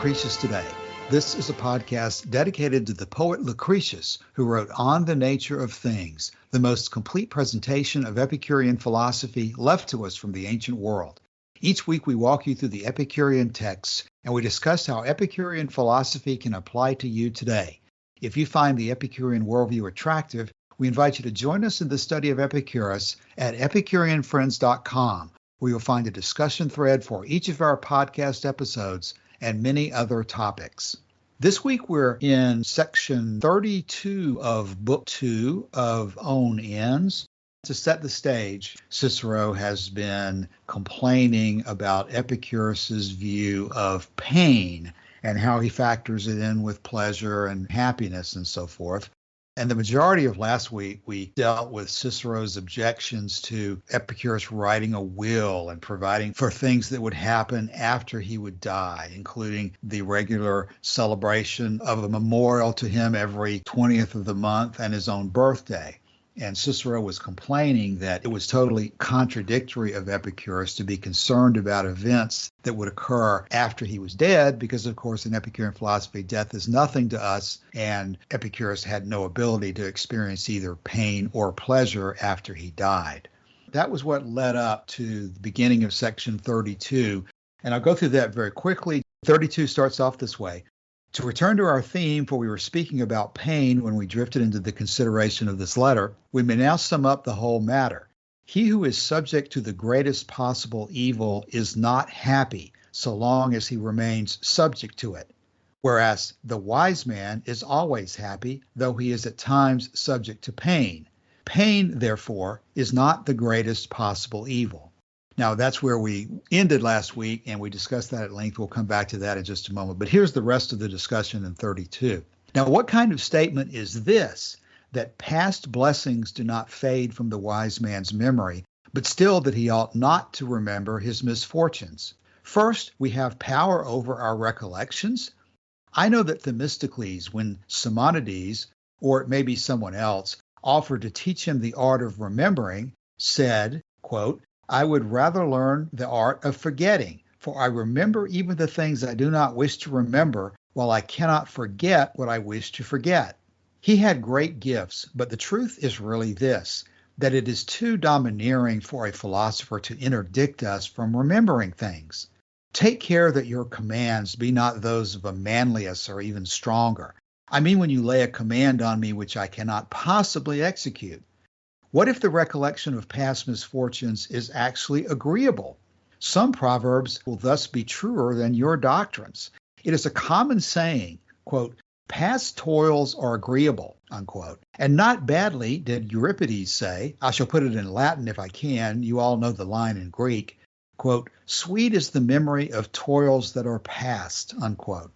Lucretius Today. This is a podcast dedicated to the poet Lucretius, who wrote On the Nature of Things, the most complete presentation of Epicurean philosophy left to us from the ancient world. Each week we walk you through the Epicurean texts, and we discuss how Epicurean philosophy can apply to you today. If you find the Epicurean worldview attractive, we invite you to join us in the study of Epicurus at epicureanfriends.com, where you'll find a discussion thread for each of our podcast episodes and many other topics. This week we're in section 32 of Book 2 of Own Ends. To set the stage, Cicero has been complaining about Epicurus's view of pain and how he factors it in with pleasure and happiness and so forth. And the majority of last week, we dealt with Cicero's objections to Epicurus writing a will and providing for things that would happen after he would die, including the regular celebration of a memorial to him every 20th of the month and his own birthday. And Cicero was complaining that it was totally contradictory of Epicurus to be concerned about events that would occur after he was dead, because, of course, in Epicurean philosophy, death is nothing to us, and Epicurus had no ability to experience either pain or pleasure after he died. That was what led up to the beginning of section 32, and I'll go through that very quickly. 32 starts off this way. To return to our theme, for we were speaking about pain when we drifted into the consideration of this letter, we may now sum up the whole matter. He who is subject to the greatest possible evil is not happy so long as he remains subject to it, whereas the wise man is always happy, though he is at times subject to pain. Pain, therefore, is not the greatest possible evil. Now, that's where we ended last week, and we discussed that at length. We'll come back to that in just a moment. But here's the rest of the discussion in 32. Now, what kind of statement is this, that past blessings do not fade from the wise man's memory, but still that he ought not to remember his misfortunes? First, we have power over our recollections. I know that Themistocles, when Simonides, or it may be someone else, offered to teach him the art of remembering, said, quote, I would rather learn the art of forgetting, for I remember even the things I do not wish to remember, while I cannot forget what I wish to forget. He had great gifts, but the truth is really this, that it is too domineering for a philosopher to interdict us from remembering things. Take care that your commands be not those of a Manlius or even stronger. I mean when you lay a command on me which I cannot possibly execute. What if the recollection of past misfortunes is actually agreeable? Some proverbs will thus be truer than your doctrines. It is a common saying, quote, past toils are agreeable, unquote. And not badly did Euripides say, I shall put it in Latin if I can, you all know the line in Greek, quote, sweet is the memory of toils that are past, unquote.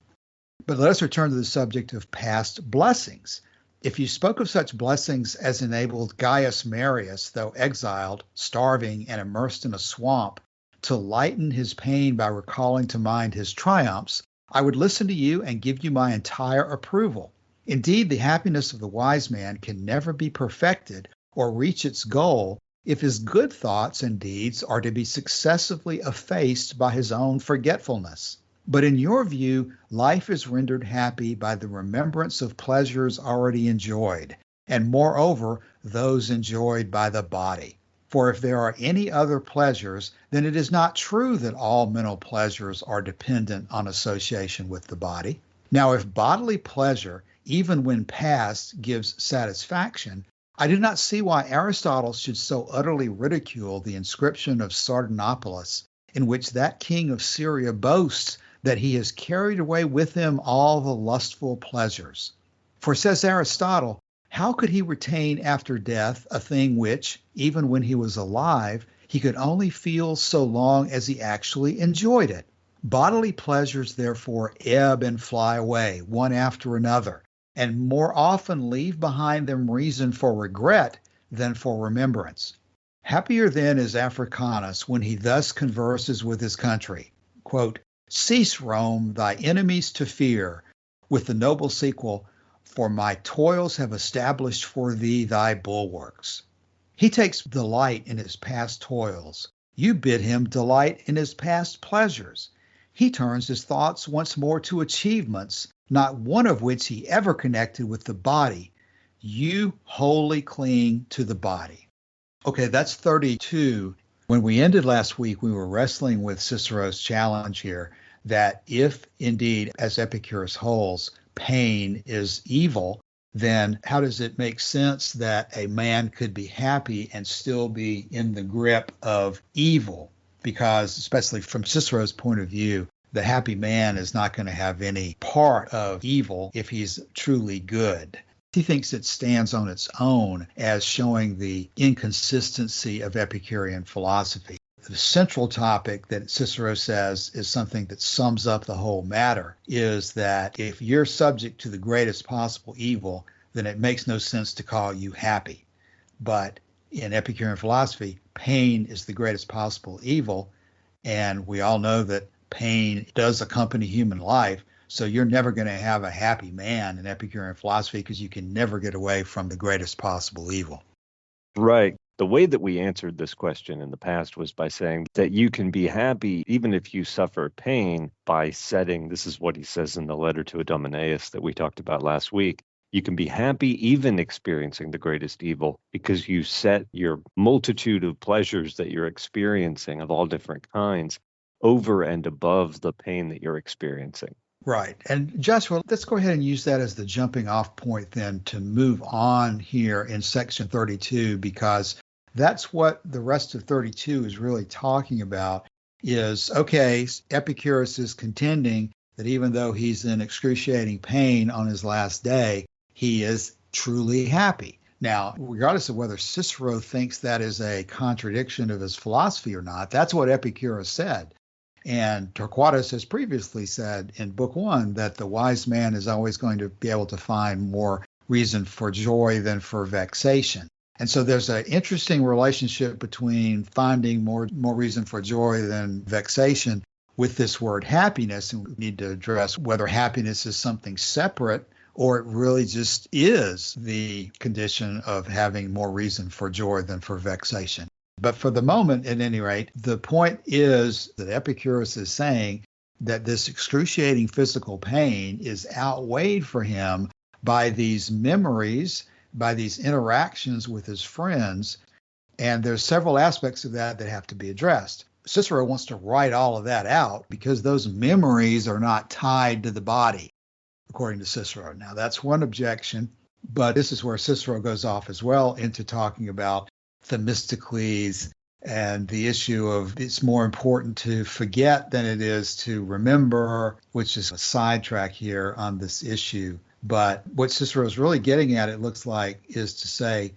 But let us return to the subject of past blessings. If you spoke of such blessings as enabled Gaius Marius, though exiled, starving, and immersed in a swamp, to lighten his pain by recalling to mind his triumphs, I would listen to you and give you my entire approval. Indeed, the happiness of the wise man can never be perfected or reach its goal if his good thoughts and deeds are to be successively effaced by his own forgetfulness. But in your view, life is rendered happy by the remembrance of pleasures already enjoyed, and moreover, those enjoyed by the body. For if there are any other pleasures, then it is not true that all mental pleasures are dependent on association with the body. Now, if bodily pleasure, even when past, gives satisfaction, I do not see why Aristotle should so utterly ridicule the inscription of Sardanapalus, in which that king of Syria boasts that he has carried away with him all the lustful pleasures. For, says Aristotle, how could he retain after death a thing which, even when he was alive, he could only feel so long as he actually enjoyed it? Bodily pleasures, therefore, ebb and fly away, one after another, and more often leave behind them reason for regret than for remembrance. Happier then is Africanus when he thus converses with his country, quote, cease, Rome, thy enemies to fear, with the noble sequel, for my toils have established for thee thy bulwarks. He takes delight in his past toils. You bid him delight in his past pleasures. he turns his thoughts once more to achievements, not one of which he ever connected with the body. You wholly cling to the body. Okay, that's 32. When we ended last week, we were wrestling with Cicero's challenge here that if indeed, as Epicurus holds, pain is evil, then how does it make sense that a man could be happy and still be in the grip of evil? Because, especially from Cicero's point of view, the happy man is not going to have any part of evil if he's truly good. He thinks it stands on its own as showing the inconsistency of Epicurean philosophy. The central topic that Cicero says is something that sums up the whole matter, is that if you're subject to the greatest possible evil, then it makes no sense to call you happy. But in Epicurean philosophy, pain is the greatest possible evil, and we all know that pain does accompany human life. So you're never going to have a happy man in Epicurean philosophy because you can never get away from the greatest possible evil. Right. The way that we answered this question in the past was by saying that you can be happy even if you suffer pain by setting, this is what he says in the letter to Idomeneus that we talked about last week, you can be happy even experiencing the greatest evil because you set your multitude of pleasures that you're experiencing of all different kinds over and above the pain that you're experiencing. Right. And Joshua, let's go ahead and use that as the jumping off point then to move on here in section 32, because that's what the rest of 32 is really talking about is, okay, Epicurus is contending that even though he's in excruciating pain on his last day, he is truly happy. Now, regardless of whether Cicero thinks that is a contradiction of his philosophy or not, that's what Epicurus said. And Torquatus has previously said in Book 1 that the wise man is always going to be able to find more reason for joy than for vexation. And so there's an interesting relationship between finding more reason for joy than vexation with this word happiness. And we need to address whether happiness is something separate or it really just is the condition of having more reason for joy than for vexation. But for the moment, at any rate, the point is that Epicurus is saying that this excruciating physical pain is outweighed for him by these memories, by these interactions with his friends. And there's several aspects of that that have to be addressed. Cicero wants to write all of that out because those memories are not tied to the body, according to Cicero. Now, that's one objection, but this is where Cicero goes off as well into talking about Themistocles and the issue of it's more important to forget than it is to remember, which is a sidetrack here on this issue. But what Cicero is really getting at, it looks like, is to say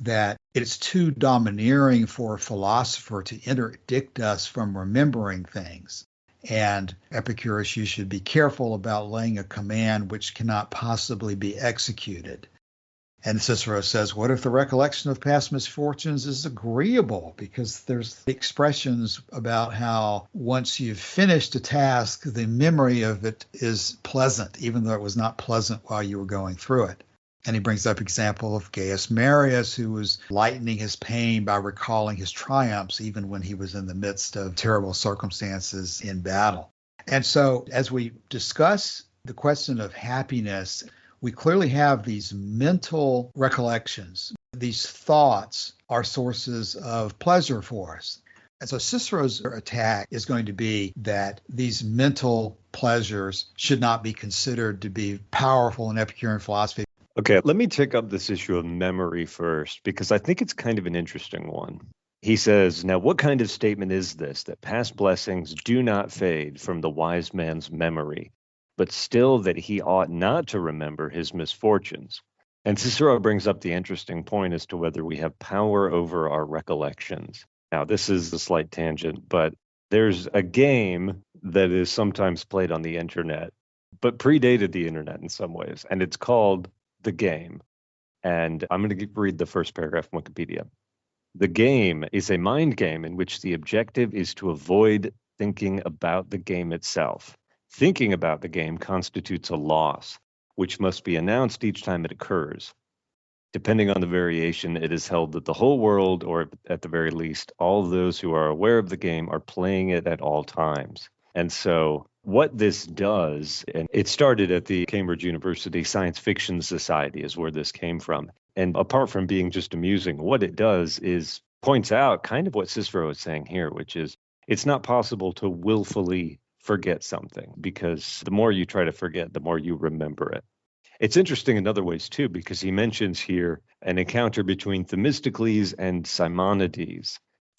that it's too domineering for a philosopher to interdict us from remembering things. And Epicurus, you should be careful about laying a command which cannot possibly be executed. And Cicero says, what if the recollection of past misfortunes is agreeable? Because there's expressions about how once you've finished a task, the memory of it is pleasant, even though it was not pleasant while you were going through it. And he brings up example of Gaius Marius, who was lightening his pain by recalling his triumphs, even when he was in the midst of terrible circumstances in battle. And so as we discuss the question of happiness, we clearly have these mental recollections. These thoughts are sources of pleasure for us. And so Cicero's attack is going to be that these mental pleasures should not be considered to be powerful in Epicurean philosophy. Okay, let me take up this issue of memory first, because I think it's kind of an interesting one. He says, now what kind of statement is this, that past blessings do not fade from the wise man's memory, but still that he ought not to remember his misfortunes? And Cicero brings up the interesting point as to whether we have power over our recollections. Now, this is a slight tangent, but there's a game that is sometimes played on the internet, but predated the internet in some ways, and it's called The Game. And I'm going to read the first paragraph from Wikipedia. The game is a mind game in which the objective is to avoid thinking about the game itself. Thinking about the game constitutes a loss, which must be announced each time it occurs. Depending on the variation, it is held that the whole world, or at the very least, all those who are aware of the game, are playing it at all times. And so what this does, and it started at the Cambridge University Science Fiction Society is where this came from. And apart from being just amusing, what it does is points out kind of what Cicero is saying here, which is it's not possible to willfully forget something because the more you try to forget, the more you remember it. It's interesting in other ways, too, because he mentions here an encounter between Themistocles and Simonides.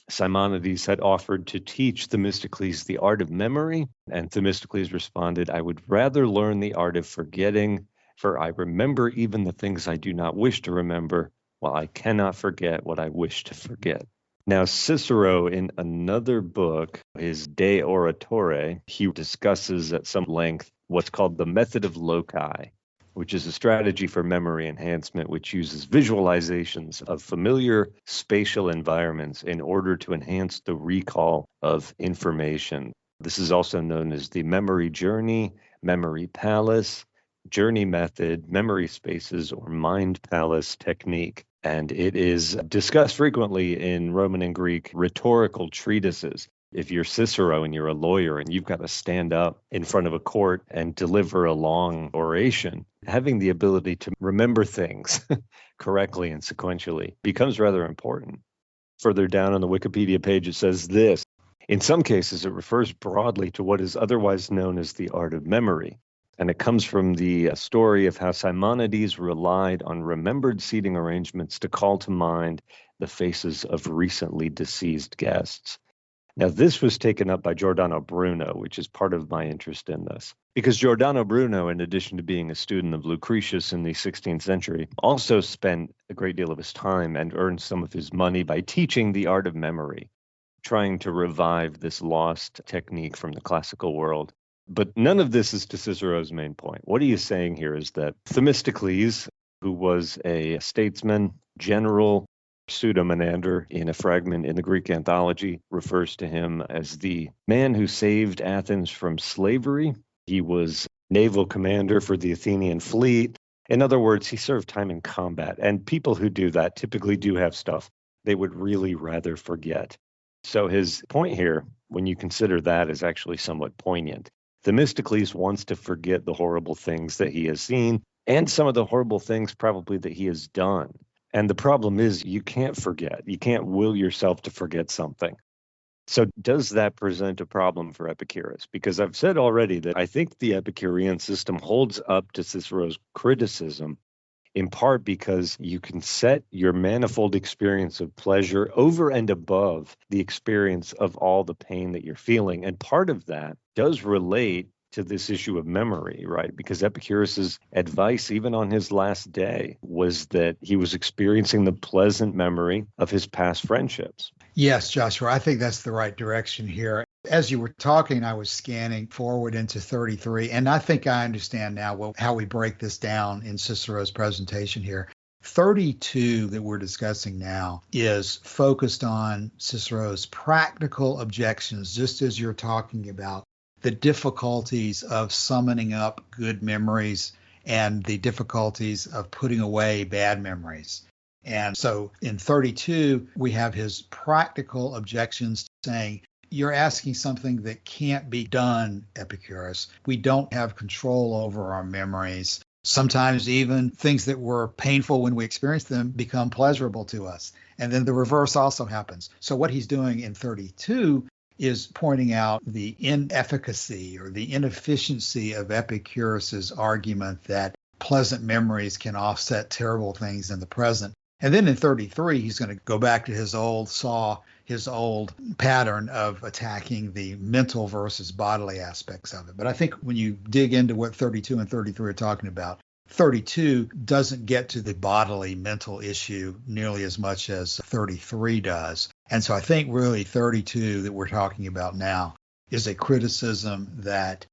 Simonides had offered to teach Themistocles the art of memory, and Themistocles responded, I would rather learn the art of forgetting, for I remember even the things I do not wish to remember, while I cannot forget what I wish to forget. Now, Cicero, in another book, his De Oratore, he discusses at some length what's called the method of loci, which is a strategy for memory enhancement, which uses visualizations of familiar spatial environments in order to enhance the recall of information. This is also known as the memory journey, memory palace, journey method, memory spaces, or mind palace technique. And it is discussed frequently in Roman and Greek rhetorical treatises. If you're Cicero and you're a lawyer and you've got to stand up in front of a court and deliver a long oration, having the ability to remember things correctly and sequentially becomes rather important. Further down on the Wikipedia page, it says this. In some cases, it refers broadly to what is otherwise known as the art of memory. And it comes from the story of how Simonides relied on remembered seating arrangements to call to mind the faces of recently deceased guests. Now, this was taken up by Giordano Bruno, which is part of my interest in this, because Giordano Bruno, in addition to being a student of Lucretius in the 16th century, also spent a great deal of his time and earned some of his money by teaching the art of memory, trying to revive this lost technique from the classical world. But none of this is to Cicero's main point. What he is saying here is that Themistocles, who was a statesman, general, pseudo-menander in a fragment in the Greek anthology, refers to him as the man who saved Athens from slavery. He was naval commander for the Athenian fleet. In other words, he served time in combat. And people who do that typically do have stuff they would really rather forget. So his point here, when you consider that, is actually somewhat poignant. Themistocles wants to forget the horrible things that he has seen and some of the horrible things probably that he has done. And the problem is you can't forget. You can't will yourself to forget something. So does that present a problem for Epicurus? Because I've said already that I think the Epicurean system holds up to Cicero's criticism, in part because you can set your manifold experience of pleasure over and above the experience of all the pain that you're feeling. And part of that does relate to this issue of memory, right? Because Epicurus's advice, even on his last day, was that he was experiencing the pleasant memory of his past friendships. Yes, Joshua, I think that's the right direction here. As you were talking, I was scanning forward into 33, and I think I understand now how we break this down in Cicero's presentation here. 32 that we're discussing now is focused on Cicero's practical objections, just as you're talking about the difficulties of summoning up good memories and the difficulties of putting away bad memories. And so in 32, we have his practical objections saying, you're asking something that can't be done, Epicurus. We don't have control over our memories. Sometimes even things that were painful when we experience them become pleasurable to us. And then the reverse also happens. So what he's doing in 32 is pointing out the inefficacy or the inefficiency of Epicurus's argument that pleasant memories can offset terrible things in the present. And then in 33, he's going to go back to his old pattern of attacking the mental versus bodily aspects of it. But I think when you dig into what 32 and 33 are talking about, 32 doesn't get to the bodily mental issue nearly as much as 33 does. And so I think really 32 that we're talking about now is a criticism that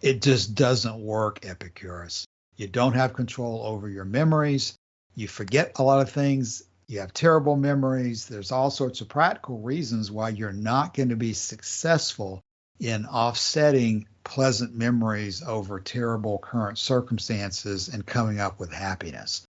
it just doesn't work, Epicurus. You don't have control over your memories. You forget a lot of things. You have terrible memories. There's all sorts of practical reasons why you're not going to be successful in offsetting pleasant memories over terrible current circumstances and coming up with happiness.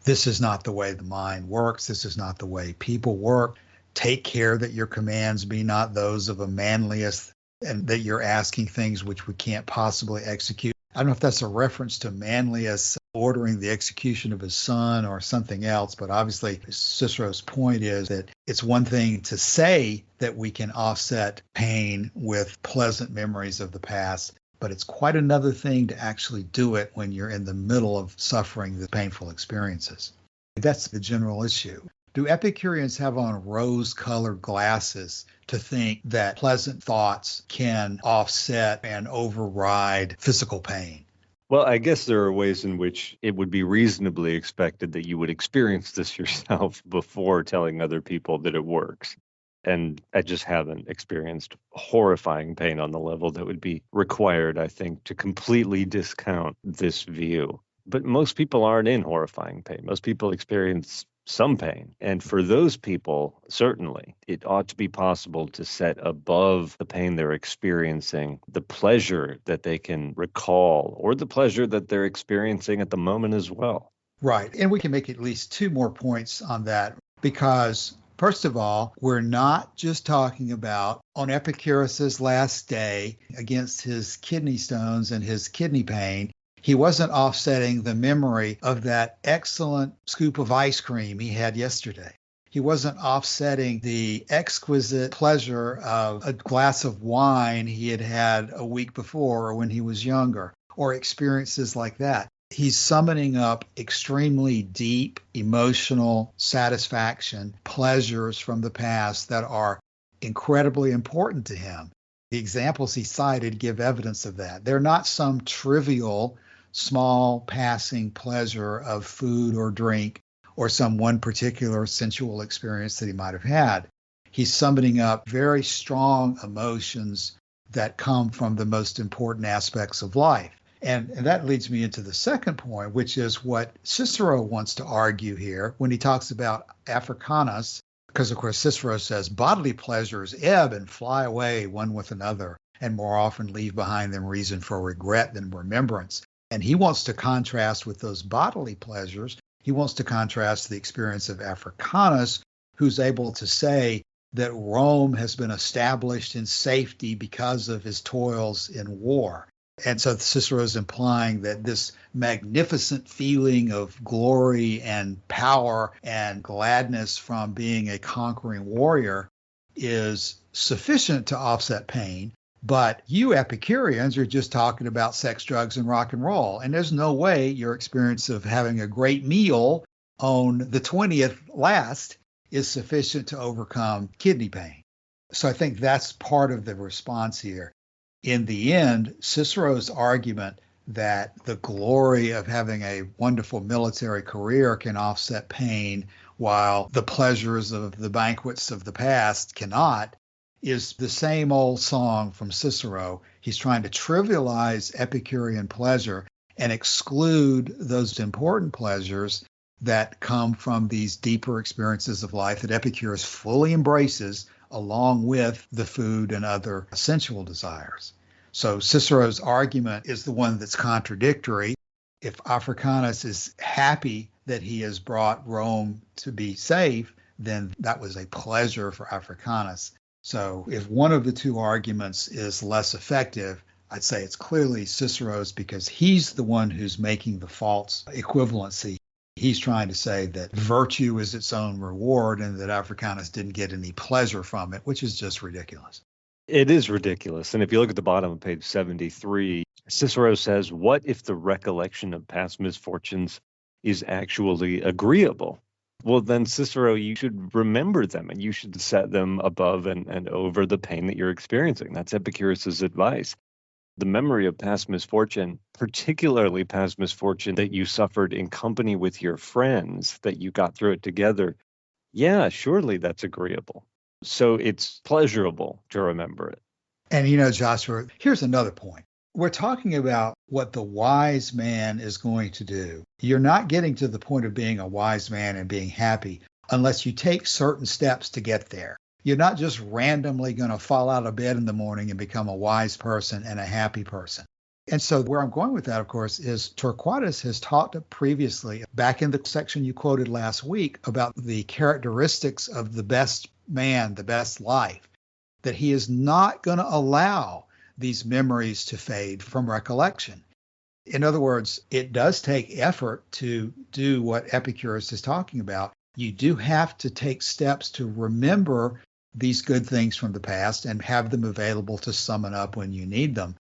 This is not the way the mind works. This is not the way people work. Take care that your commands be not those of a manliest and that you're asking things which we can't possibly execute. I don't know if that's a reference to Manlius ordering the execution of his son or something else, but obviously Cicero's point is that it's one thing to say that we can offset pain with pleasant memories of the past, but it's quite another thing to actually do it when you're in the middle of suffering the painful experiences. That's the general issue. Do Epicureans have on rose-colored glasses to think that pleasant thoughts can offset and override physical pain? Well, I guess there are ways in which it would be reasonably expected that you would experience this yourself before telling other people that it works. And I just haven't experienced horrifying pain on the level that would be required, I think, to completely discount this view. But most people aren't in horrifying pain. Most people experience some pain. And for those people, certainly, it ought to be possible to set above the pain they're experiencing the pleasure that they can recall or the pleasure that they're experiencing at the moment as well. Right. And we can make at least two more points on that because, first of all, we're not just talking about on Epicurus's last day against his kidney stones and his kidney pain. He wasn't offsetting the memory of that excellent scoop of ice cream he had yesterday. He wasn't offsetting the exquisite pleasure of a glass of wine he had had a week before or when he was younger, or experiences like that. He's summoning up extremely deep emotional satisfaction, pleasures from the past that are incredibly important to him. The examples he cited give evidence of that. They're not some trivial small passing pleasure of food or drink or some one particular sensual experience that he might have had. He's summoning up very strong emotions that come from the most important aspects of life. And that leads me into the second point, which is what Cicero wants to argue here when he talks about Africanus, because of course Cicero says bodily pleasures ebb and fly away one with another and more often leave behind them reason for regret than remembrance. And he wants to contrast with those bodily pleasures. He wants to contrast the experience of Africanus, who's able to say that Rome has been established in safety because of his toils in war. And so Cicero is implying that this magnificent feeling of glory and power and gladness from being a conquering warrior is sufficient to offset pain. But you Epicureans are just talking about sex, drugs, and rock and roll. And there's no way your experience of having a great meal on the 20th last is sufficient to overcome kidney pain. So I think that's part of the response here. In the end, Cicero's argument that the glory of having a wonderful military career can offset pain while the pleasures of the banquets of the past cannot is the same old song from Cicero. He's trying to trivialize Epicurean pleasure and exclude those important pleasures that come from these deeper experiences of life that Epicurus fully embraces along with the food and other sensual desires. So Cicero's argument is the one that's contradictory. If Africanus is happy that he has brought Rome to be safe, then that was a pleasure for Africanus. So if one of the two arguments is less effective, I'd say it's clearly Cicero's because he's the one who's making the false equivalency. He's trying to say that virtue is its own reward and that Africanus didn't get any pleasure from it, which is just ridiculous. It is ridiculous. And if you look at the bottom of page 73, Cicero says, what if the recollection of past misfortunes is actually agreeable? Well, then, Cicero, you should remember them and you should set them above and over the pain that you're experiencing. That's Epicurus's advice. The memory of past misfortune, particularly past misfortune that you suffered in company with your friends, that you got through it together, yeah, surely that's agreeable. So it's pleasurable to remember it. And Joshua, here's another point. We're talking about what the wise man is going to do. You're not getting to the point of being a wise man and being happy unless you take certain steps to get there. You're not just randomly going to fall out of bed in the morning and become a wise person and a happy person. And so where I'm going with that, of course, is Torquatus has talked previously, back in the section you quoted last week, about the characteristics of the best man, the best life. that he is not going to allow these memories to fade from recollection. In other words, it does take effort to do what Epicurus is talking about. You do have to take steps to remember these good things from the past and have them available to summon up when you need them.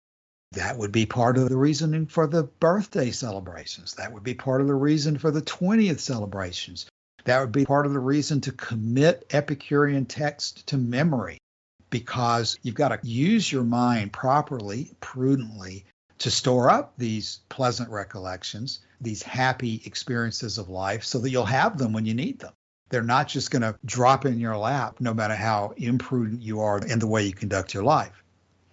That would be part of the reasoning for the birthday celebrations. That would be part of the reason for the 20th celebrations. That would be part of the reason to commit Epicurean text to memory, because you've got to use your mind properly, prudently, to store up these pleasant recollections, these happy experiences of life, so that you'll have them when you need them. They're not just going to drop in your lap, no matter how imprudent you are in the way you conduct your life.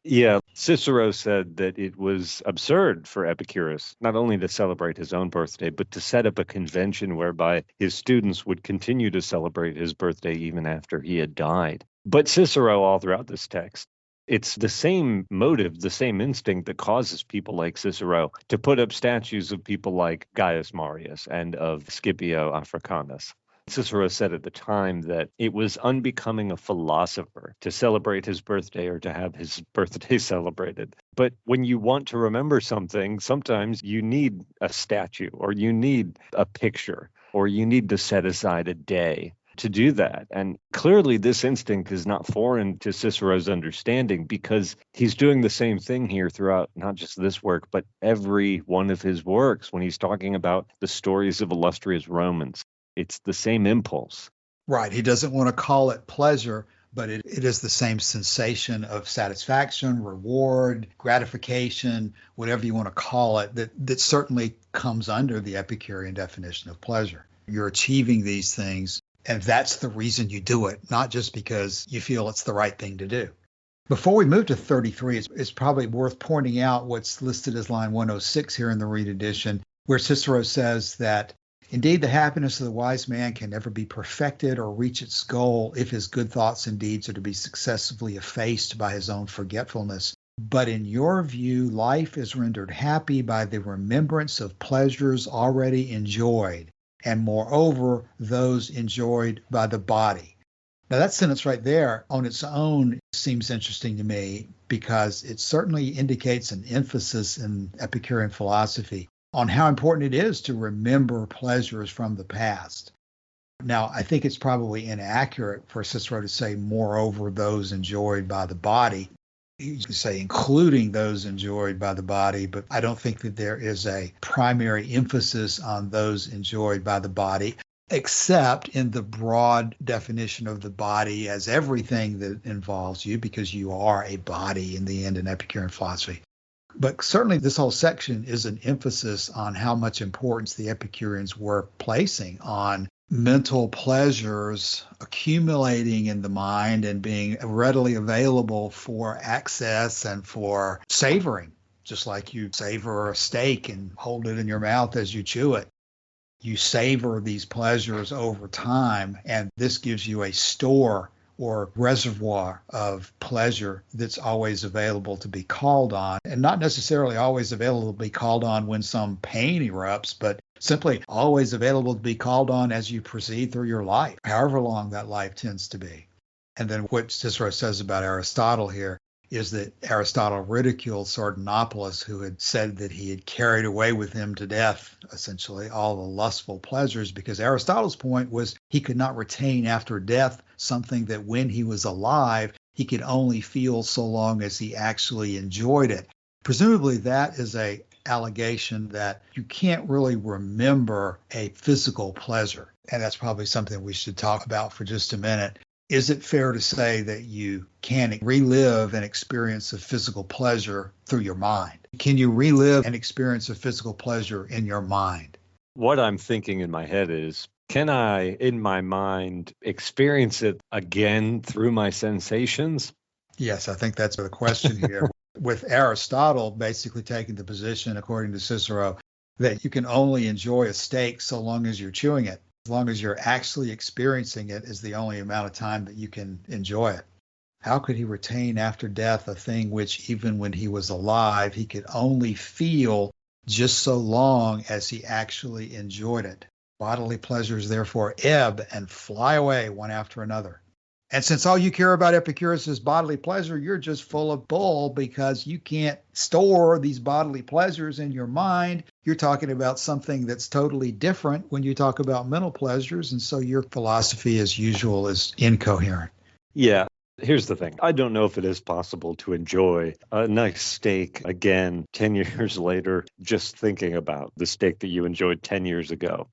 Yeah, Cicero said that it was absurd for Epicurus not only to celebrate his own birthday, but to set up a convention whereby his students would continue to celebrate his birthday even after he had died. But Cicero, all throughout this text, it's the same motive, the same instinct that causes people like Cicero to put up statues of people like Gaius Marius and of Scipio Africanus. Cicero said at the time that it was unbecoming a philosopher to celebrate his birthday or to have his birthday celebrated. But when you want to remember something, sometimes you need a statue or you need a picture or you need to set aside a day to do that. And clearly this instinct is not foreign to Cicero's understanding, because he's doing the same thing here throughout not just this work, but every one of his works when he's talking about the stories of illustrious Romans. It's the same impulse. Right. He doesn't want to call it pleasure, but it is the same sensation of satisfaction, reward, gratification, whatever you want to call it, that certainly comes under the Epicurean definition of pleasure. You're achieving these things, and that's the reason you do it, not just because you feel it's the right thing to do. Before we move to 33, it's probably worth pointing out what's listed as line 106 here in the Reed edition, where Cicero says that indeed, the happiness of the wise man can never be perfected or reach its goal if his good thoughts and deeds are to be successively effaced by his own forgetfulness. But in your view, life is rendered happy by the remembrance of pleasures already enjoyed, and moreover, those enjoyed by the body. Now, that sentence right there on its own seems interesting to me, because it certainly indicates an emphasis in Epicurean philosophy on how important it is to remember pleasures from the past. Now, I think it's probably inaccurate for Cicero to say, moreover, those enjoyed by the body. You can say including those enjoyed by the body, but I don't think that there is a primary emphasis on those enjoyed by the body, except in the broad definition of the body as everything that involves you, because you are a body in the end in Epicurean philosophy. But certainly this whole section is an emphasis on how much importance the Epicureans were placing on mental pleasures accumulating in the mind and being readily available for access and for savoring, just like you savor a steak and hold it in your mouth as you chew it. You savor these pleasures over time, and this gives you a store or reservoir of pleasure that's always available to be called on, and not necessarily always available to be called on when some pain erupts, but simply always available to be called on as you proceed through your life, however long that life tends to be. And then what Cicero says about Aristotle here is that Aristotle ridiculed Sardanapalus, who had said that he had carried away with him to death, essentially, all the lustful pleasures, because Aristotle's point was he could not retain after death something that when he was alive, he could only feel so long as he actually enjoyed it. Presumably that is a allegation that you can't really remember a physical pleasure. And that's probably something we should talk about for just a minute. Is it fair to say that you can relive an experience of physical pleasure through your mind? Can you relive an experience of physical pleasure in your mind? What I'm thinking in my head is, can I, in my mind, experience it again through my sensations? Yes, I think that's the question here. With Aristotle basically taking the position, according to Cicero, that you can only enjoy a steak so long as you're chewing it. As long as you're actually experiencing it is the only amount of time that you can enjoy it. How could he retain after death a thing which even when he was alive, he could only feel just so long as he actually enjoyed it? Bodily pleasures therefore ebb and fly away one after another. And since all you care about Epicurus is bodily pleasure, you're just full of bull because you can't store these bodily pleasures in your mind. You're talking about something that's totally different when you talk about mental pleasures. And so your philosophy, as usual, is incoherent. Yeah. Here's the thing. I don't know if it is possible to enjoy a nice steak again 10 years later, just thinking about the steak that you enjoyed 10 years ago.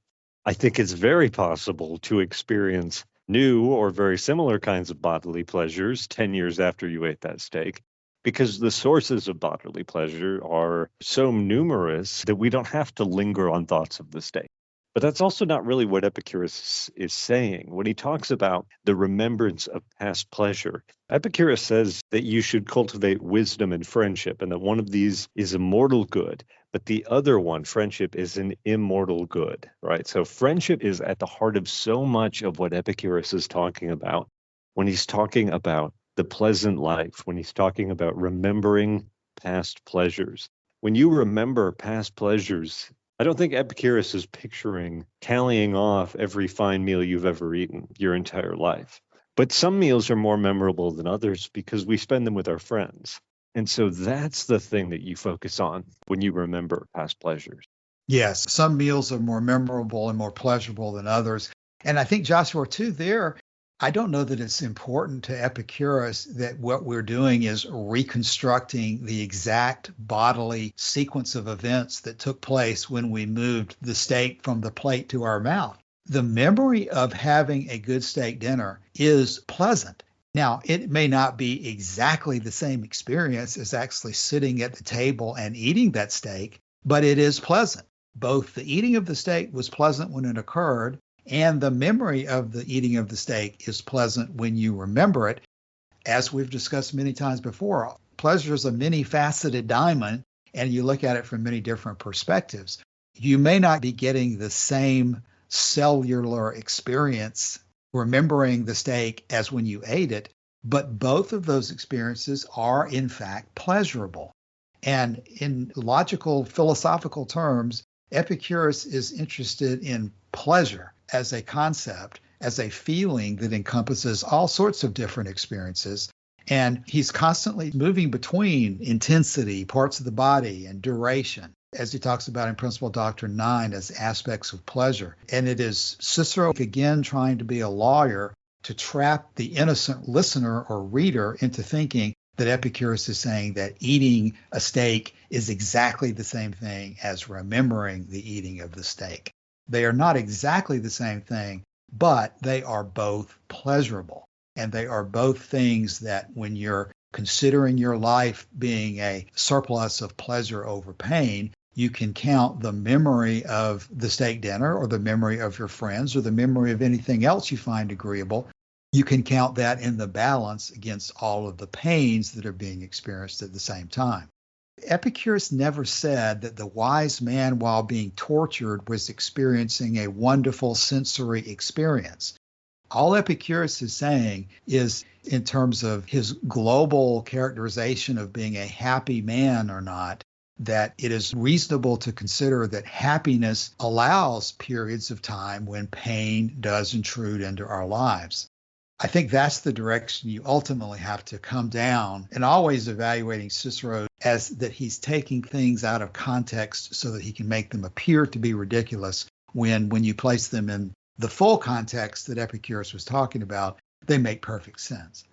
I think it's very possible to experience new or very similar kinds of bodily pleasures 10 years after you ate that steak, because the sources of bodily pleasure are so numerous that we don't have to linger on thoughts of the steak. But that's also not really what Epicurus is saying. When he talks about the remembrance of past pleasure, Epicurus says that you should cultivate wisdom and friendship, and that one of these is a mortal good, but the other one, friendship, is an immortal good, right? So friendship is at the heart of so much of what Epicurus is talking about when he's talking about the pleasant life, when he's talking about remembering past pleasures. When you remember past pleasures, I don't think Epicurus is picturing tallying off every fine meal you've ever eaten your entire life. But some meals are more memorable than others because we spend them with our friends. And so that's the thing that you focus on when you remember past pleasures. Yes, some meals are more memorable and more pleasurable than others. And I think, Joshua, too, I don't know that it's important to Epicurus that what we're doing is reconstructing the exact bodily sequence of events that took place when we moved the steak from the plate to our mouth. The memory of having a good steak dinner is pleasant. Now, it may not be exactly the same experience as actually sitting at the table and eating that steak, but it is pleasant. Both the eating of the steak was pleasant when it occurred, and the memory of the eating of the steak is pleasant when you remember it. As we've discussed many times before, pleasure is a many-faceted diamond, and you look at it from many different perspectives. You may not be getting the same cellular experience remembering the steak as when you ate it, but both of those experiences are, in fact, pleasurable. And in logical, philosophical terms, Epicurus is interested in pleasure as a concept, as a feeling that encompasses all sorts of different experiences. And he's constantly moving between intensity, parts of the body, and duration, as he talks about in Principal Doctrine 9 as aspects of pleasure. And it is Cicero, again, trying to be a lawyer to trap the innocent listener or reader into thinking that Epicurus is saying that eating a steak is exactly the same thing as remembering the eating of the steak. They are not exactly the same thing, but they are both pleasurable. And they are both things that when you're considering your life being a surplus of pleasure over pain, you can count the memory of the steak dinner or the memory of your friends or the memory of anything else you find agreeable. You can count that in the balance against all of the pains that are being experienced at the same time. Epicurus never said that the wise man, while being tortured, was experiencing a wonderful sensory experience. All Epicurus is saying is, in terms of his global characterization of being a happy man or not, that it is reasonable to consider that happiness allows periods of time when pain does intrude into our lives. I think that's the direction you ultimately have to come down, and always evaluating Cicero as that he's taking things out of context so that he can make them appear to be ridiculous when you place them in the full context that Epicurus was talking about, they make perfect sense.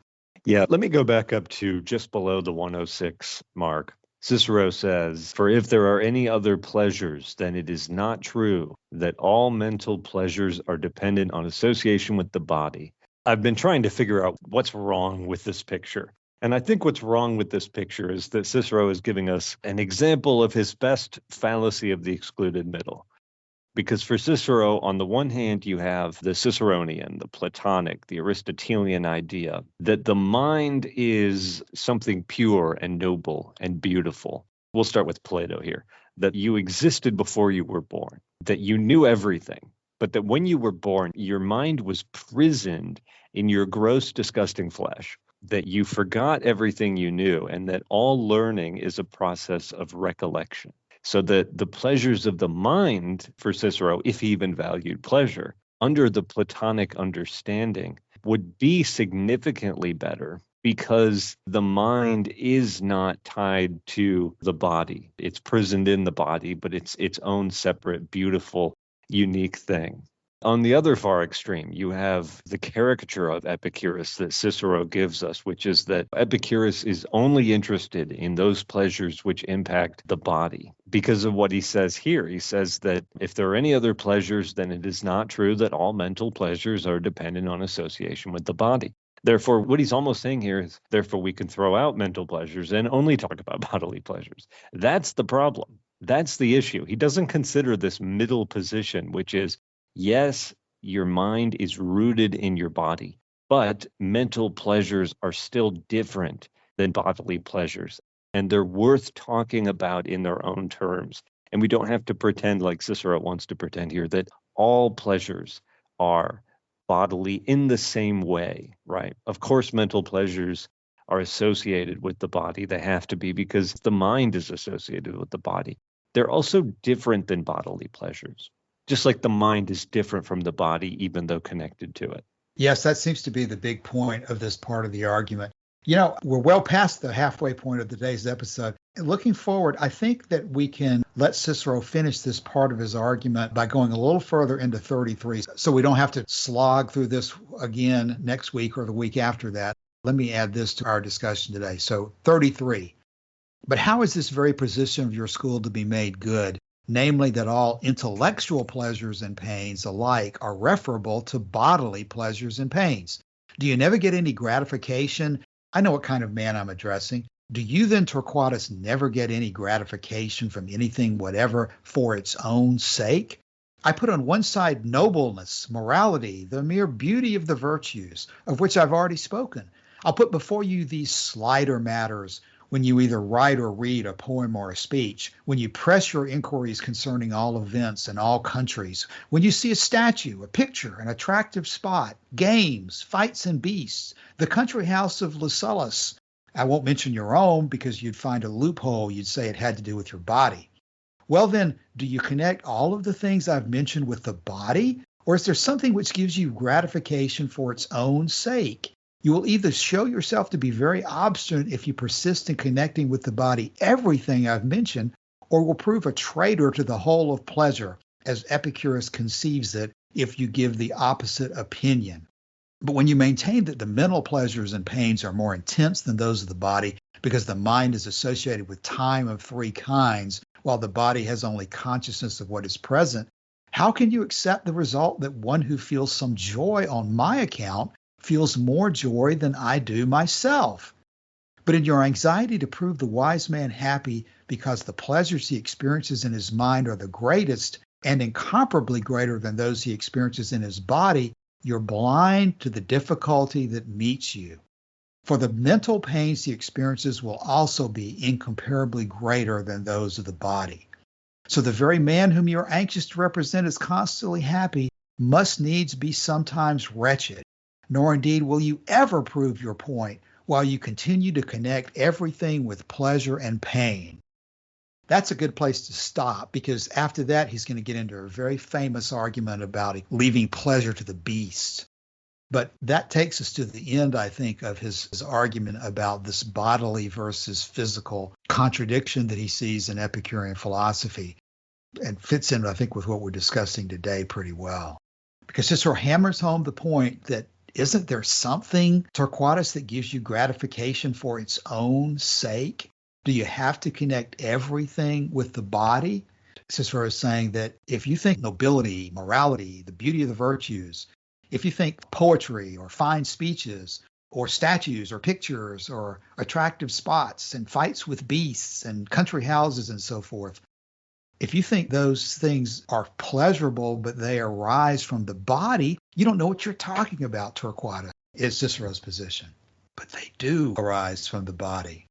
Yeah, let me go back up to just below the 106 mark. Cicero says, "For if there are any other pleasures, then it is not true that all mental pleasures are dependent on association with the body." I've been trying to figure out what's wrong with this picture. And I think what's wrong with this picture is that Cicero is giving us an example of his best fallacy of the excluded middle. Because for Cicero, on the one hand, you have the Ciceronian, the Platonic, the Aristotelian idea that the mind is something pure and noble and beautiful. We'll start with Plato here, that you existed before you were born, that you knew everything, but that when you were born, your mind was prisoned in your gross, disgusting flesh, that you forgot everything you knew, and that all learning is a process of recollection. So that the pleasures of the mind for Cicero, if he even valued pleasure, under the Platonic understanding, would be significantly better because the mind is not tied to the body. It's prisoned in the body, but it's its own separate, beautiful, unique thing. On the other far extreme, you have the caricature of Epicurus that Cicero gives us, which is that Epicurus is only interested in those pleasures which impact the body. Because of what he says here, he says that if there are any other pleasures, then it is not true that all mental pleasures are dependent on association with the body. Therefore, what he's almost saying here is, therefore, we can throw out mental pleasures and only talk about bodily pleasures. That's the problem. That's the issue. He doesn't consider this middle position, which is, yes, your mind is rooted in your body, but mental pleasures are still different than bodily pleasures, and they're worth talking about in their own terms. And we don't have to pretend, like Cicero wants to pretend here, that all pleasures are bodily in the same way, right? Of course, mental pleasures are associated with the body. They have to be because the mind is associated with the body. They're also different than bodily pleasures. Just like the mind is different from the body, even though connected to it. Yes, that seems to be the big point of this part of the argument. You know, we're well past the halfway point of today's episode. Looking forward, I think that we can let Cicero finish this part of his argument by going a little further into 33, so we don't have to slog through this again next week or the week after that. Let me add this to our discussion today. So 33. But how is this very position of your school to be made good? Namely, that all intellectual pleasures and pains alike are referable to bodily pleasures and pains. Do you never get any gratification? I know what kind of man I'm addressing. Do you then, Torquatus, never get any gratification from anything whatever for its own sake? I put on one side nobleness, morality, the mere beauty of the virtues, of which I've already spoken. I'll put before you these slighter matters, when you either write or read a poem or a speech, when you press your inquiries concerning all events and all countries, when you see a statue, a picture, an attractive spot, games, fights and beasts, the country house of Lucullus. I won't mention your own because you'd find a loophole. You'd say it had to do with your body. Well then, do you connect all of the things I've mentioned with the body? Or is there something which gives you gratification for its own sake? You will either show yourself to be very obstinate if you persist in connecting with the body everything I've mentioned, or will prove a traitor to the whole of pleasure, as Epicurus conceives it, if you give the opposite opinion. But when you maintain that the mental pleasures and pains are more intense than those of the body, because the mind is associated with time of three kinds, while the body has only consciousness of what is present, how can you accept the result that one who feels some joy on my account feels more joy than I do myself? But in your anxiety to prove the wise man happy because the pleasures he experiences in his mind are the greatest and incomparably greater than those he experiences in his body, you're blind to the difficulty that meets you. For the mental pains he experiences will also be incomparably greater than those of the body. So the very man whom you are anxious to represent as constantly happy must needs be sometimes wretched. Nor indeed will you ever prove your point while you continue to connect everything with pleasure and pain. That's a good place to stop, because after that, he's going to get into a very famous argument about leaving pleasure to the beast. But that takes us to the end, I think, of his argument about this bodily versus physical contradiction that he sees in Epicurean philosophy, and fits in, I think, with what we're discussing today pretty well. Because Cicero hammers home the point that isn't there something, Torquatus, that gives you gratification for its own sake? Do you have to connect everything with the body? Cicero is saying that if you think nobility, morality, the beauty of the virtues, if you think poetry or fine speeches or statues or pictures or attractive spots and fights with beasts and country houses and so forth, if you think those things are pleasurable, but they arise from the body, you don't know what you're talking about, Torquatus, is Cicero's position. But they do arise from the body.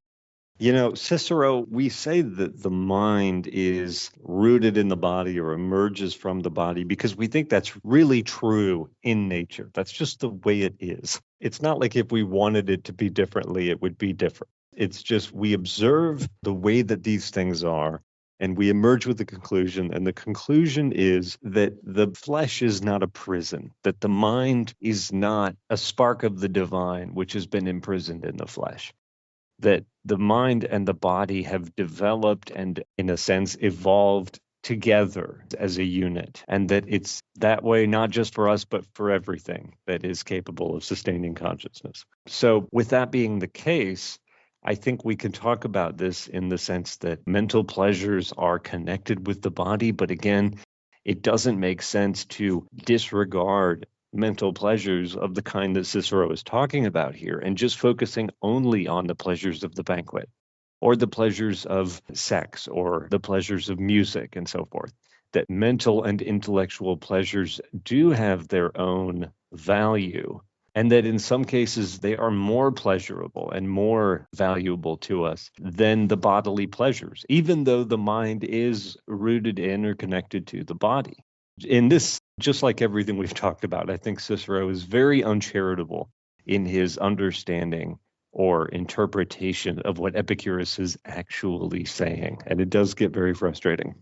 You know, Cicero, we say that the mind is rooted in the body or emerges from the body because we think that's really true in nature. That's just the way it is. It's not like if we wanted it to be differently, it would be different. It's just we observe the way that these things are, And we emerge with the conclusion, and the conclusion is that the flesh is not a prison, that the mind is not a spark of the divine which has been imprisoned in the flesh, that the mind and the body have developed and, in a sense, evolved together as a unit, and that it's that way not just for us, but for everything that is capable of sustaining consciousness. So with that being the case, I think we can talk about this in the sense that mental pleasures are connected with the body, but again, it doesn't make sense to disregard mental pleasures of the kind that Cicero is talking about here and just focusing only on the pleasures of the banquet, or the pleasures of sex, or the pleasures of music, and so forth. That mental and intellectual pleasures do have their own value, and that in some cases they are more pleasurable and more valuable to us than the bodily pleasures, even though the mind is rooted in or connected to the body. In this, just like everything we've talked about, I think Cicero is very uncharitable in his understanding or interpretation of what Epicurus is actually saying. And it does get very frustrating.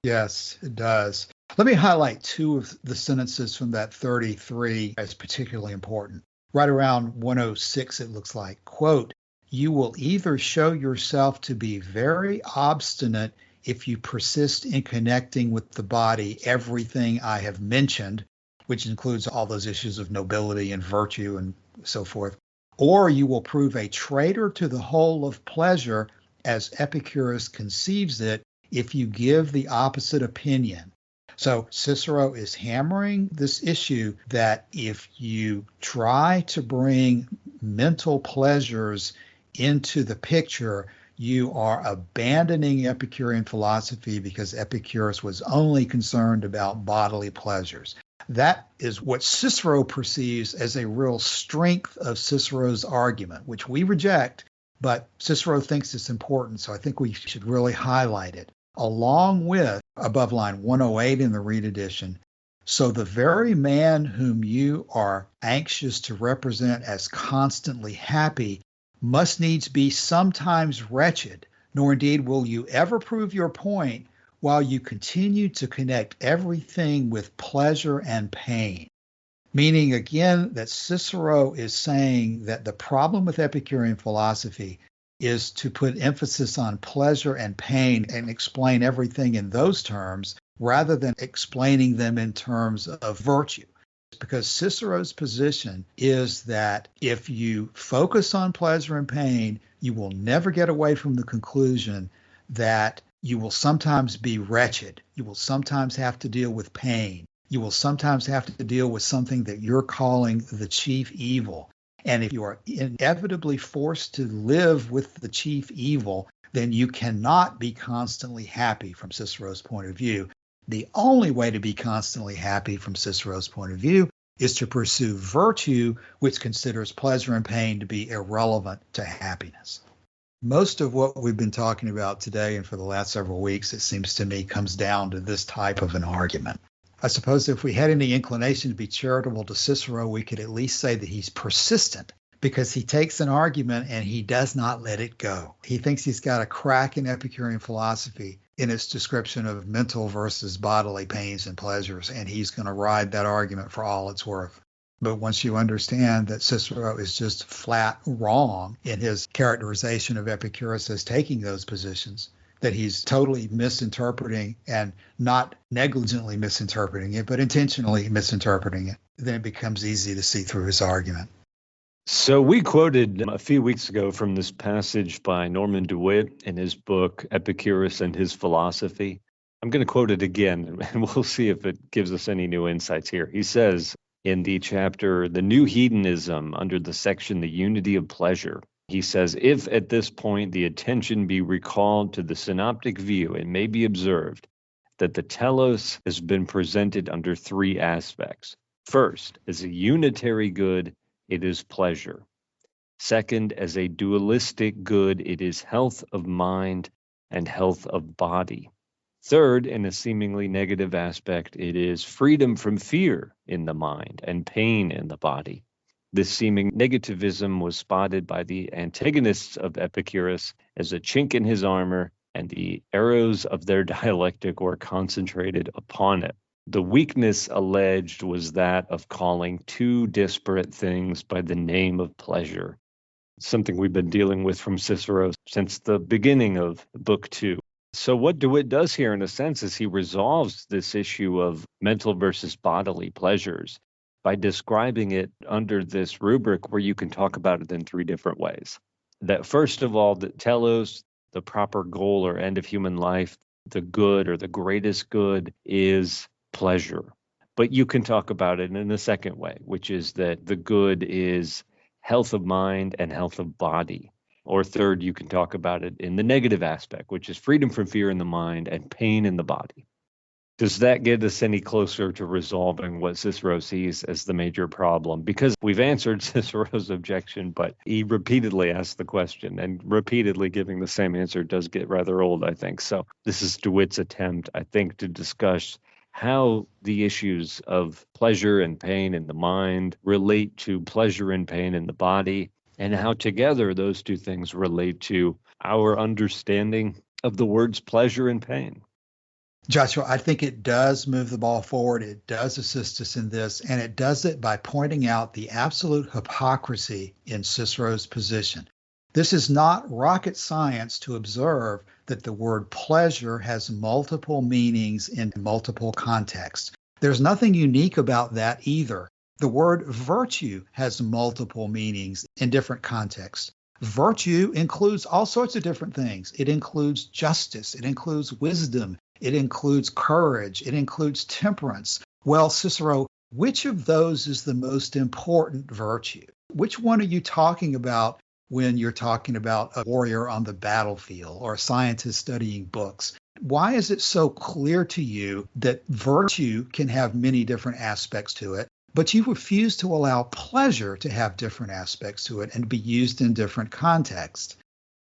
Yes, it does. Let me highlight two of the sentences from that 33 as particularly important. Right around 106, it looks like, quote, "You will either show yourself to be very obstinate if you persist in connecting with the body everything I have mentioned," which includes all those issues of nobility and virtue and so forth, "or you will prove a traitor to the whole of pleasure as Epicurus conceives it if you give the opposite opinion." So Cicero is hammering this issue that if you try to bring mental pleasures into the picture, you are abandoning Epicurean philosophy because Epicurus was only concerned about bodily pleasures. That is what Cicero perceives as a real strength of Cicero's argument, which we reject, but Cicero thinks it's important, so I think we should really highlight it. Along with, above line 108 in the Reed edition, "So the very man whom you are anxious to represent as constantly happy must needs be sometimes wretched, nor indeed will you ever prove your point while you continue to connect everything with pleasure and pain." Meaning again that Cicero is saying that the problem with Epicurean philosophy is to put emphasis on pleasure and pain and explain everything in those terms rather than explaining them in terms of virtue. Because Cicero's position is that if you focus on pleasure and pain, you will never get away from the conclusion that you will sometimes be wretched. You will sometimes have to deal with pain. You will sometimes have to deal with something that you're calling the chief evil. And if you are inevitably forced to live with the chief evil, then you cannot be constantly happy from Cicero's point of view. The only way to be constantly happy from Cicero's point of view is to pursue virtue, which considers pleasure and pain to be irrelevant to happiness. Most of what we've been talking about today and for the last several weeks, it seems to me, comes down to this type of an argument. I suppose if we had any inclination to be charitable to Cicero, we could at least say that he's persistent because he takes an argument and he does not let it go. He thinks he's got a crack in Epicurean philosophy in its description of mental versus bodily pains and pleasures, and he's going to ride that argument for all it's worth. But once you understand that Cicero is just flat wrong in his characterization of Epicurus as taking those positions, that he's totally misinterpreting and not negligently misinterpreting it, but intentionally misinterpreting it, then it becomes easy to see through his argument. So we quoted a few weeks ago from this passage by Norman DeWitt in his book, Epicurus and His Philosophy. I'm going to quote it again, and we'll see if it gives us any new insights here. He says in the chapter, The New Hedonism, under the section, The Unity of Pleasure, he says, if at this point the attention be recalled to the synoptic view, it may be observed that the telos has been presented under three aspects. First, as a unitary good, it is pleasure. Second, as a dualistic good, it is health of mind and health of body. Third, in a seemingly negative aspect, it is freedom from fear in the mind and pain in the body. This seeming negativism was spotted by the antagonists of Epicurus as a chink in his armor and the arrows of their dialectic were concentrated upon it. The weakness alleged was that of calling two disparate things by the name of pleasure, something we've been dealing with from Cicero since the beginning of Book 2. So what DeWitt does here, in a sense, is he resolves this issue of mental versus bodily pleasures by describing it under this rubric where you can talk about it in three different ways. That first of all, the telos, the proper goal or end of human life, the good or the greatest good is pleasure. But you can talk about it in a second way, which is that the good is health of mind and health of body. Or third, you can talk about it in the negative aspect, which is freedom from fear in the mind and pain in the body. Does that get us any closer to resolving what Cicero sees as the major problem? Because we've answered Cicero's objection, but he repeatedly asked the question, and repeatedly giving the same answer does get rather old, I think. So this is DeWitt's attempt, I think, to discuss how the issues of pleasure and pain in the mind relate to pleasure and pain in the body, and how together those two things relate to our understanding of the words pleasure and pain. Joshua, I think it does move the ball forward. It does assist us in this, and it does it by pointing out the absolute hypocrisy in Cicero's position. This is not rocket science to observe that the word pleasure has multiple meanings in multiple contexts. There's nothing unique about that either. The word virtue has multiple meanings in different contexts. Virtue includes all sorts of different things. It includes justice. It includes wisdom. It includes courage. It includes temperance. Well, Cicero, which of those is the most important virtue? Which one are you talking about when you're talking about a warrior on the battlefield or a scientist studying books? Why is it so clear to you that virtue can have many different aspects to it, but you refuse to allow pleasure to have different aspects to it and be used in different contexts?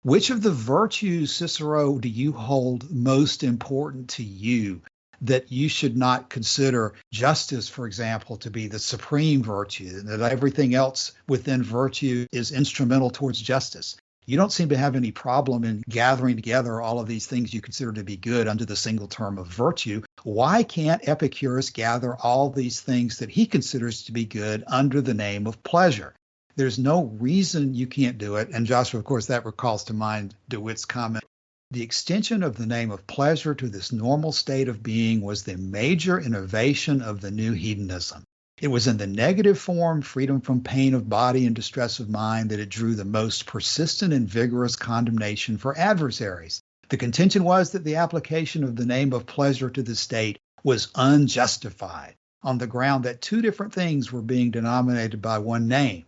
Which of the virtues, Cicero, do you hold most important to you that you should not consider justice, for example, to be the supreme virtue, and that everything else within virtue is instrumental towards justice? You don't seem to have any problem in gathering together all of these things you consider to be good under the single term of virtue. Why can't Epicurus gather all these things that he considers to be good under the name of pleasure? There's no reason you can't do it. And Joshua, of course, that recalls to mind DeWitt's comment. The extension of the name of pleasure to this normal state of being was the major innovation of the new hedonism. It was in the negative form, freedom from pain of body and distress of mind, that it drew the most persistent and vigorous condemnation for adversaries. The contention was that the application of the name of pleasure to the state was unjustified on the ground that two different things were being denominated by one name.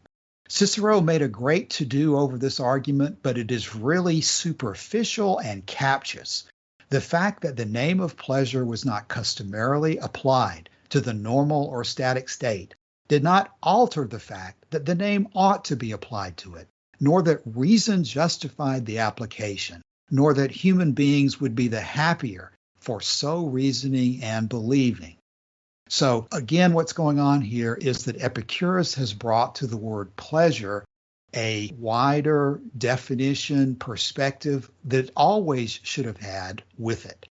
Cicero made a great to-do over this argument, but it is really superficial and captious. The fact that the name of pleasure was not customarily applied to the normal or static state did not alter the fact that the name ought to be applied to it, nor that reason justified the application, nor that human beings would be the happier for so reasoning and believing. So again, what's going on here is that Epicurus has brought to the word pleasure a wider definition, perspective that it always should have had with it.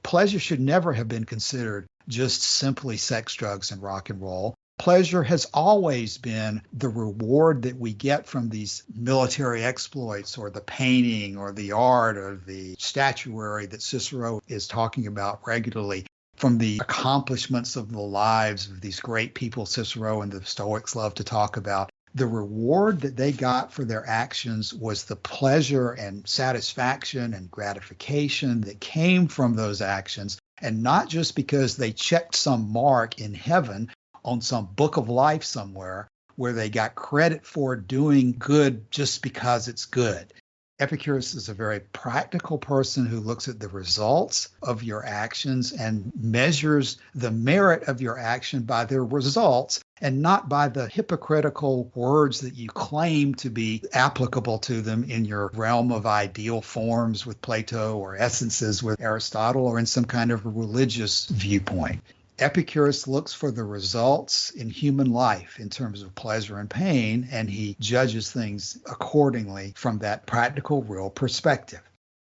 Pleasure should never have been considered just simply sex, drugs, and rock and roll. Pleasure has always been the reward that we get from these military exploits, or the painting or the art or the statuary that Cicero is talking about regularly, from the accomplishments of the lives of these great people Cicero and the Stoics love to talk about. The reward that they got for their actions was the pleasure and satisfaction and gratification that came from those actions, and not just because they checked some mark in heaven on some book of life somewhere where they got credit for doing good just because it's good. Epicurus is a very practical person who looks at the results of your actions and measures the merit of your action by their results and not by the hypocritical words that you claim to be applicable to them in your realm of ideal forms with Plato, or essences with Aristotle, or in some kind of religious viewpoint. Epicurus looks for the results in human life in terms of pleasure and pain, and he judges things accordingly from that practical, real perspective.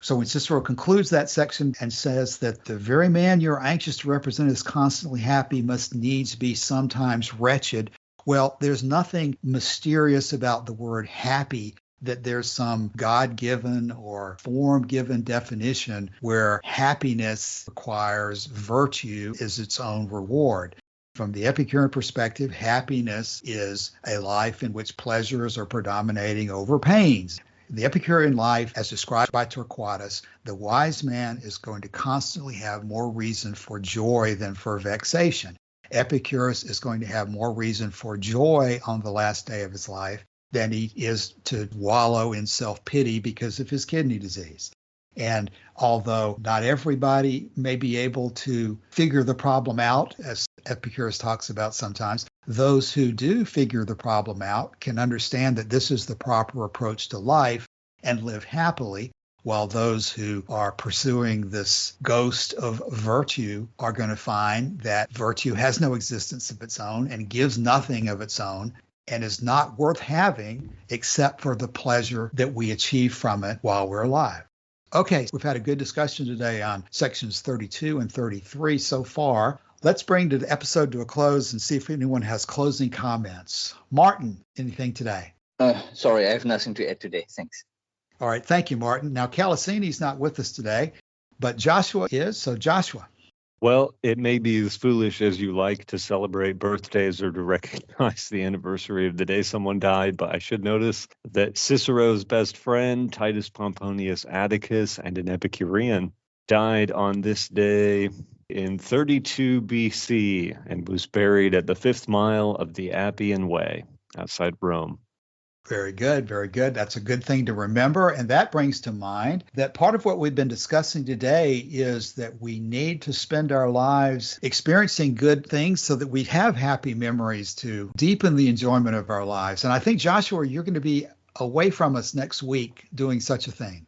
So when Cicero concludes that section and says that the very man you're anxious to represent as constantly happy must needs be sometimes wretched, well, there's nothing mysterious about the word happy, that there's some God-given or form-given definition where happiness requires virtue as its own reward. From the Epicurean perspective, happiness is a life in which pleasures are predominating over pains. In the Epicurean life, as described by Torquatus, the wise man is going to constantly have more reason for joy than for vexation. Epicurus is going to have more reason for joy on the last day of his life than he is to wallow in self-pity because of his kidney disease. And although not everybody may be able to figure the problem out, as Epicurus talks about sometimes, those who do figure the problem out can understand that this is the proper approach to life and live happily, while those who are pursuing this ghost of virtue are going to find that virtue has no existence of its own and gives nothing of its own and is not worth having except for the pleasure that we achieve from it while we're alive. Okay, we've had a good discussion today on sections 32 and 33 so far. Let's bring the episode to a close and see if anyone has closing comments. Martin, anything today? Sorry, I have nothing to add today. Thanks. All right, thank you, Martin. Now, Calasini's not with us today, but Joshua is. So, Joshua. Well, it may be as foolish as you like to celebrate birthdays or to recognize the anniversary of the day someone died, but I should notice that Cicero's best friend, Titus Pomponius Atticus, and an Epicurean, died on this day in 32 BC and was buried at the 5th mile of the Appian Way outside Rome. Very good, very good. That's a good thing to remember. And that brings to mind that part of what we've been discussing today is that we need to spend our lives experiencing good things so that we have happy memories to deepen the enjoyment of our lives. And I think, Joshua, you're going to be away from us next week doing such a thing.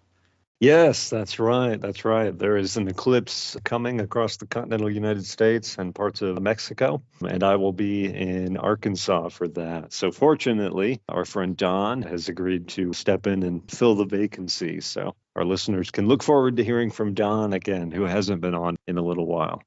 Yes, that's right. That's right. There is an eclipse coming across the continental United States and parts of Mexico, and I will be in Arkansas for that. So fortunately, our friend Don has agreed to step in and fill the vacancy. So our listeners can look forward to hearing from Don again, who hasn't been on in a little while.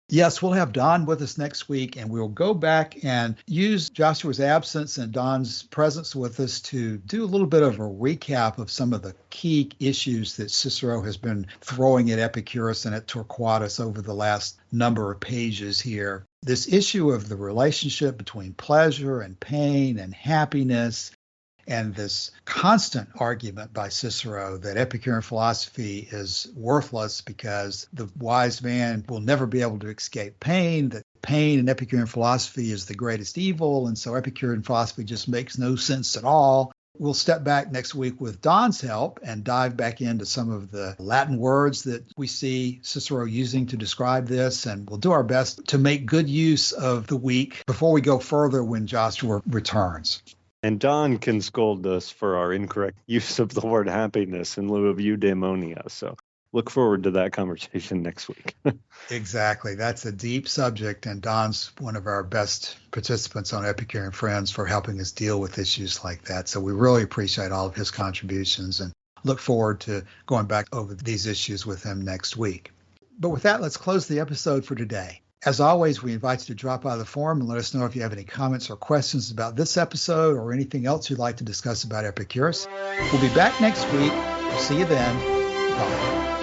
Yes, we'll have Don with us next week, and we'll go back and use Joshua's absence and Don's presence with us to do a little bit of a recap of some of the key issues that Cicero has been throwing at Epicurus and at Torquatus over the last number of pages here. This issue of the relationship between pleasure and pain and happiness, and this constant argument by Cicero that Epicurean philosophy is worthless because the wise man will never be able to escape pain, that pain in Epicurean philosophy is the greatest evil, and so Epicurean philosophy just makes no sense at all. We'll step back next week with Don's help and dive back into some of the Latin words that we see Cicero using to describe this, and we'll do our best to make good use of the week before we go further when Joshua returns. And Don can scold us for our incorrect use of the word happiness in lieu of eudaimonia. So look forward to that conversation next week. Exactly. That's a deep subject, and Don's one of our best participants on Epicurean Friends for helping us deal with issues like that. So we really appreciate all of his contributions and look forward to going back over these issues with him next week. But with that, let's close the episode for today. As always, we invite you to drop by the forum and let us know if you have any comments or questions about this episode or anything else you'd like to discuss about Epicurus. We'll be back next week. See you then. Bye.